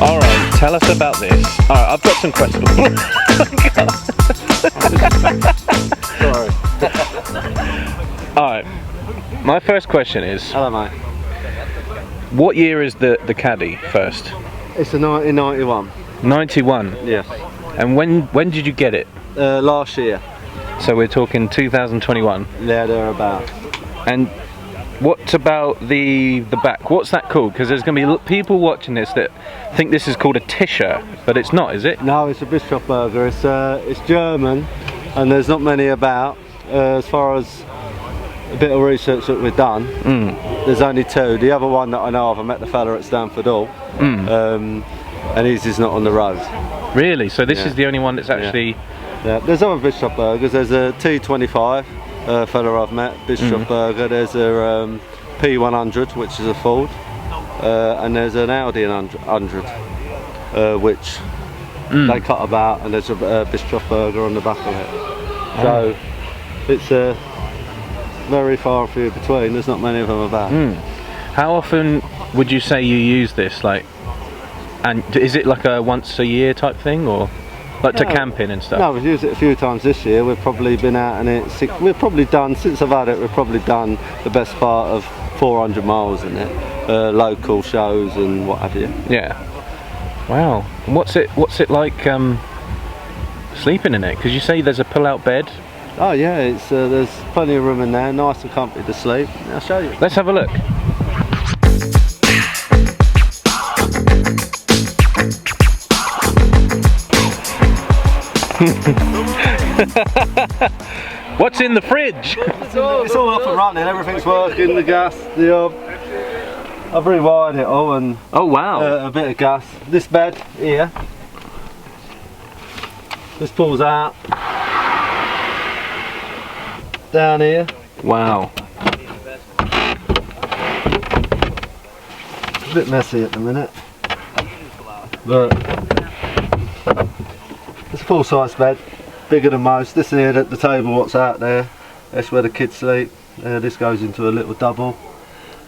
Alright, tell us about this. Alright, I've got some questions. Sorry. Alright, my first question is, Hello, mate. what year is the Caddy first? It's a 1991. 91? Yes. And when did you get it? Last year. So we're talking 2021. Yeah, they're about. And what about the back? What's that called? Because there's going to be people watching this that think this is called a Tischer, but it's not, is it? No, it's a Bischofberger. It's German, and there's not many about. As far as a bit of research that we've done, there's only two. The other one that I know of, I met the fella at Stamford Hall, and his is not on the road. Really? So this is the only one that's actually... Yeah, there's other Bischofbergers. There's a T25 fella I've met, Bischofberger. There's a P100, which is a Ford, and there's an Audi 100, which they cut about, and there's a Bischofberger on the back of it. So it's very far and few between. There's not many of them about. How often would you say you use this? Like, and is it like a once a year type thing, or like to camping and stuff? No, we've used it a few times this year. We've probably been out in it. We've probably done, since I've had it, we've probably done the best part of 400 miles in it, local shows and what have you. Yeah. Wow. And what's it like sleeping in it? Because you say there's a pull-out bed. Oh yeah, it's there's plenty of room in there, nice and comfy to sleep. I'll show you. Let's have a look. What's in the fridge? It's all up and running, everything's working, the gas, I've rewired it all, and oh wow, a bit of gas. This bed here, this pulls out down here. Wow. It's a bit messy at the minute, but it's a full-size bed, bigger than most. This here, the table what's out there, that's where the kids sleep. This goes into a little double.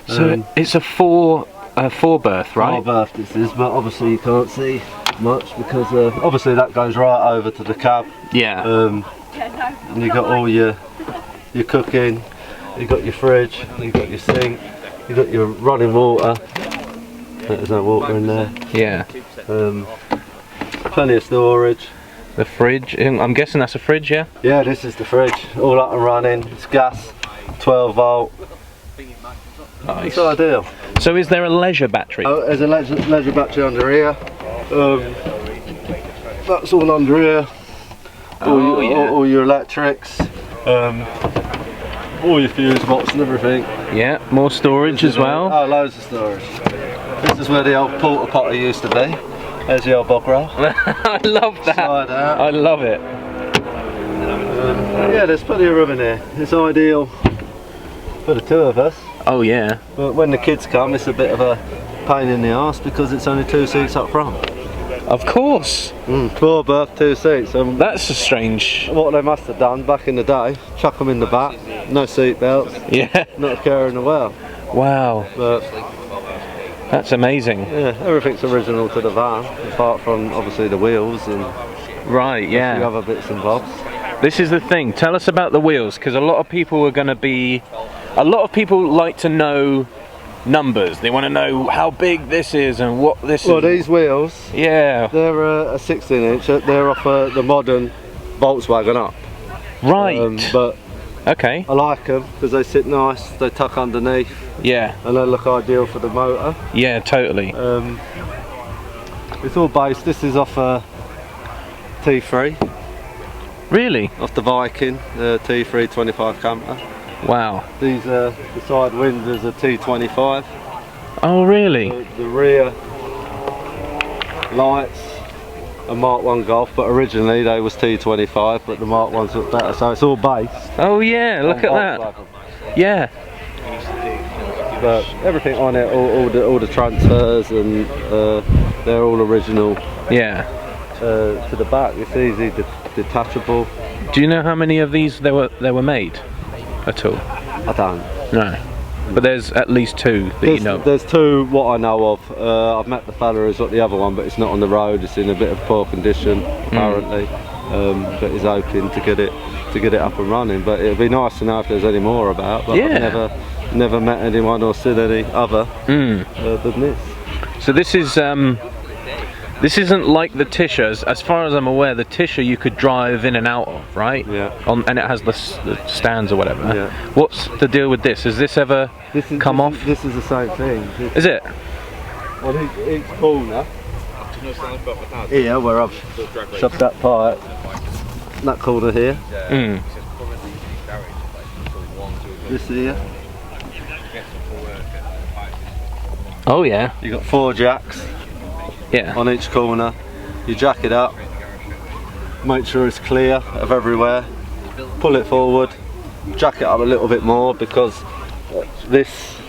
So it's a four berth, right? 4 berth this is, but obviously you can't see much because obviously that goes right over to the cab. Yeah. And you got all your cooking, you got your fridge, you got your sink, you got your running water. There's no water in there. Yeah. Plenty of storage. The fridge, I'm guessing that's a fridge, yeah? Yeah, this is the fridge, all up and running. It's gas, 12 volt. Nice. It's ideal. So is there a leisure battery? Oh, there's a leisure battery under here. That's all under here. All your electrics. All your fuse box and everything. Yeah, more storage as well. Oh, loads of storage. This is where the old porta potty used to be. There's the old bog roll. I love that. Slide out. I love it. Yeah, there's plenty of room in here. It's ideal for the two of us. Oh yeah. But when the kids come, it's a bit of a pain in the arse because it's only 2 seats up front. Of course. 4 berth, 2 seats. That's a strange... What they must have done back in the day, chuck them in the back, no seat belts, Yeah. not carrying the well. Wow. But that's amazing. yeah, everything's original to the van, apart from obviously the wheels and Right, the yeah. other bits and bobs. This is the thing. Tell us about the wheels, because a lot of people are going to be... A lot of people like to know numbers. They want to know how big this is and what this is. Well, these wheels, yeah, they're a 16-inch. They're off the modern Volkswagen up. Right. But okay. I like them because they sit nice. They tuck underneath. Yeah. And they look ideal for the motor. Yeah, totally. It's all based. This is off a T3. Really? Off the Viking, T3 25 camper. Wow. These the side windows are T25. Oh really? The rear lights are Mark 1 Golf, but originally they was T25, but the Mark 1s look better, so it's all based. Oh yeah, look at that. Yeah. But everything on it, all the transfers, and they're all original. Yeah. To the back, it's easy detachable. Do you know how many of these there were made at all? I don't. No. But there's at least 2 that you know. There's 2 what I know of. I've met the fella who's got the other one, but it's not on the road. It's in a bit of poor condition apparently. But he's hoping to get it up and running. But it'd be nice to know if there's any more about. But I've never met anyone or seen any other than this. So this isn't like the Tisha. As far as I'm aware, the Tisha you could drive in and out of, right? Yeah. And it has the stands or whatever. Yeah. What's the deal with this? Has this ever come off? This is the same thing. Is it? On each corner. Here, where I've shoved that pipe. That corner here. This here. Oh yeah. You got 4 jacks. Yeah. On each corner. You jack it up. Make sure it's clear of everywhere. Pull it forward. Jack it up a little bit more because this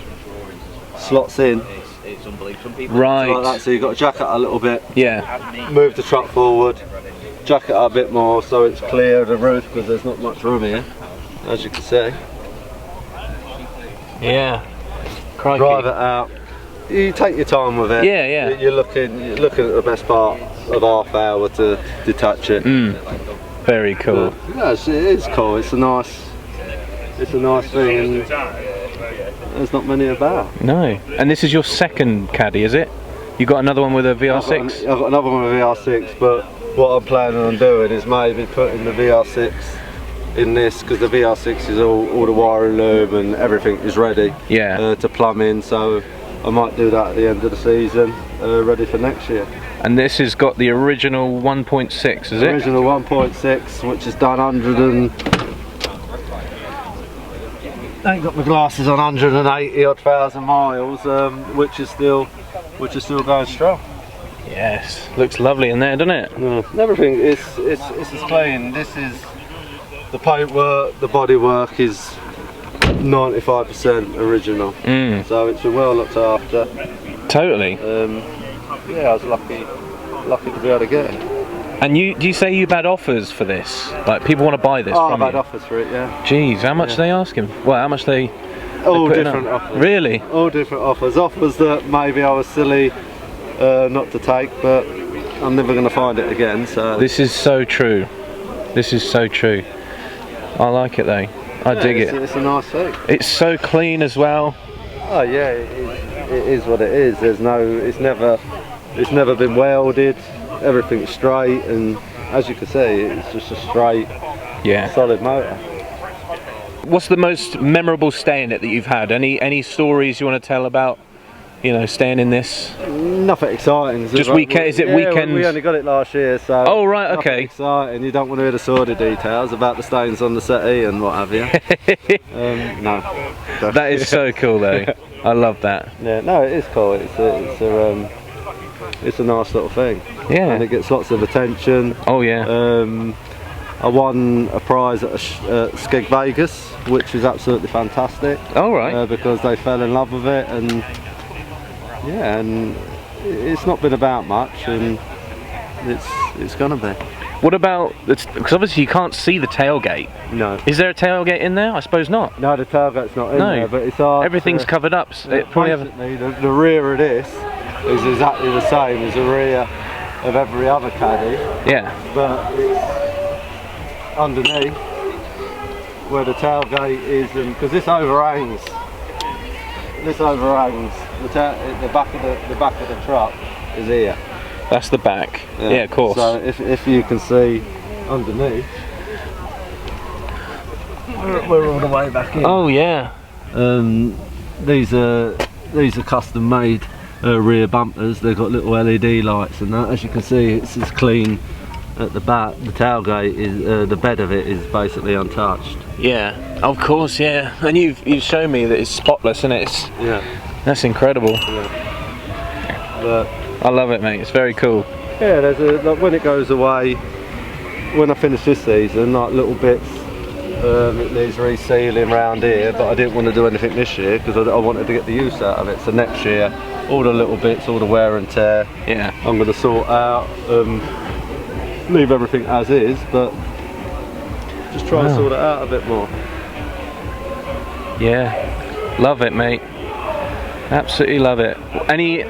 slots in. Right. Like that, so you've got to jack it up a little bit. Yeah. Move the truck forward. Jack it up a bit more so it's clear of the roof because there's not much room here, as you can see. Yeah. Crikey. Drive it out. You take your time with it. Yeah, yeah. You're looking at the best part of half hour to detach it. Very cool. But, yes, it is cool. It's a nice thing. And there's not many about. No. And this is your second caddy, is it? You got another one with a VR6? I've got another one with a VR6, but what I'm planning on doing is maybe putting the VR6 in this because the VR6 is all the wiring loom and everything is ready to plumb in. So I might do that at the end of the season, ready for next year. And this has got the original 1.6, is it? The original 1.6, which has done 100 and... I ain't got my glasses on, 180 odd thousand miles, which is still going strong. Yes, looks lovely in there, doesn't it? Yeah. Everything is as clean. This is the paintwork, the bodywork is 95% original. So it's well looked after. Totally. Yeah, I was lucky to be able to get it. And do you say you've had offers for this? Like people want to buy this from I've you? had offers for it, yeah. Jeez, how much are they asking? Well, how much they all putting different up? offers. Really? All different offers. Offers that maybe I was silly not to take, but I'm never going to find it again. So this is so true. This is so true. I like it though. I dig it. It's a nice thing. It's so clean as well. Oh yeah, it is what it is. There's no, it's never been welded. Everything's straight, and as you can see, it's just a straight, solid motor. What's the most memorable stay in it that you've had? Any stories you want to tell about, you know, staying in this? Nothing exciting. Just weekend? Is it weekends? We only got it last year, so. Oh right, okay. Exciting. You don't want to hear the sordid details about the stains on the settee and what have you. No. That is so cool though. I love that. Yeah, no, it is cool. It's a nice little thing. Yeah. And it gets lots of attention. Oh yeah. I won a prize at Skeg Vegas, which is absolutely fantastic. Oh right. Because they fell in love with it, and yeah, and it's not been about much, and it's gonna be. What about, because obviously you can't see the tailgate. No. Is there a tailgate in there? I suppose not. No, the tailgate's not in there, but it's hard. Everything's covered up. It probably basically, the rear of this is exactly the same as the rear of every other caddy. Yeah. But it's underneath where the tailgate is, and because this overhangs the back of the truck is here. That's the back. Yeah, of course. So if you can see underneath, we're all the way back in. Oh yeah. These are custom made rear bumpers. They've got little LED lights and that. As you can see, it's as clean at the back. The tailgate is the bed of it is basically untouched. Yeah, of course, yeah. And you've shown me that it's spotless, and it's that's incredible. Yeah. But I love it, mate. It's very cool. yeah, there's like when it goes away, when I finish this season, like little bits. It needs resealing around here, but I didn't want to do anything this year because I wanted to get the use out of it. So next year, all the little bits, all the wear and tear, I'm going to sort out. Leave everything as is, but just try and sort it out a bit more. Yeah. Love it, mate. Absolutely love it. Any?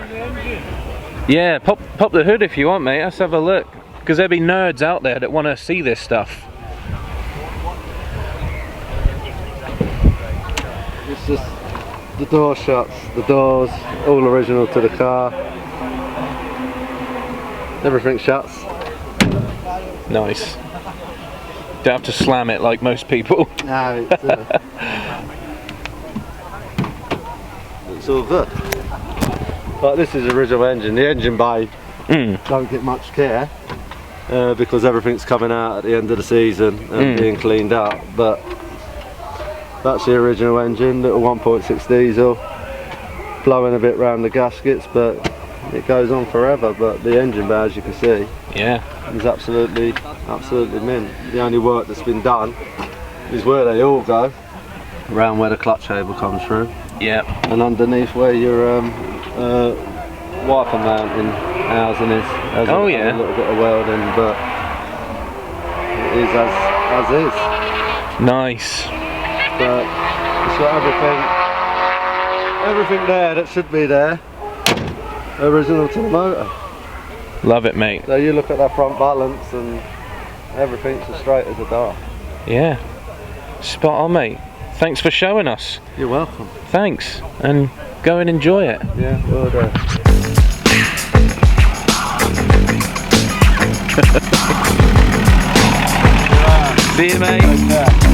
Yeah, pop the hood if you want, mate. Let's have a look. Because there'll be nerds out there that want to see this stuff. It's just the door shuts, the doors, all original to the car. Everything shuts. Nice. Don't have to slam it like most people. No, it's all good. But this is the original engine. The engine bay don't get much care because everything's coming out at the end of the season and being cleaned up. But that's the original engine, little 1.6 diesel, blowing a bit round the gaskets, but it goes on forever. But the engine bay, as you can see, is absolutely mint. The only work that's been done is where they all go, around where the clutch cable comes through. Yeah. And underneath where your wiper mounting housing is. Has a little bit of welding, but it is as is. Nice. But it's got everything there that should be there, original to the motor. Love it, mate. So you look at that front balance and everything's as straight as a dart. Yeah. Spot on, mate. Thanks for showing us. You're welcome. Thanks, and go and enjoy it. Yeah, well done. See you, mate. Yeah.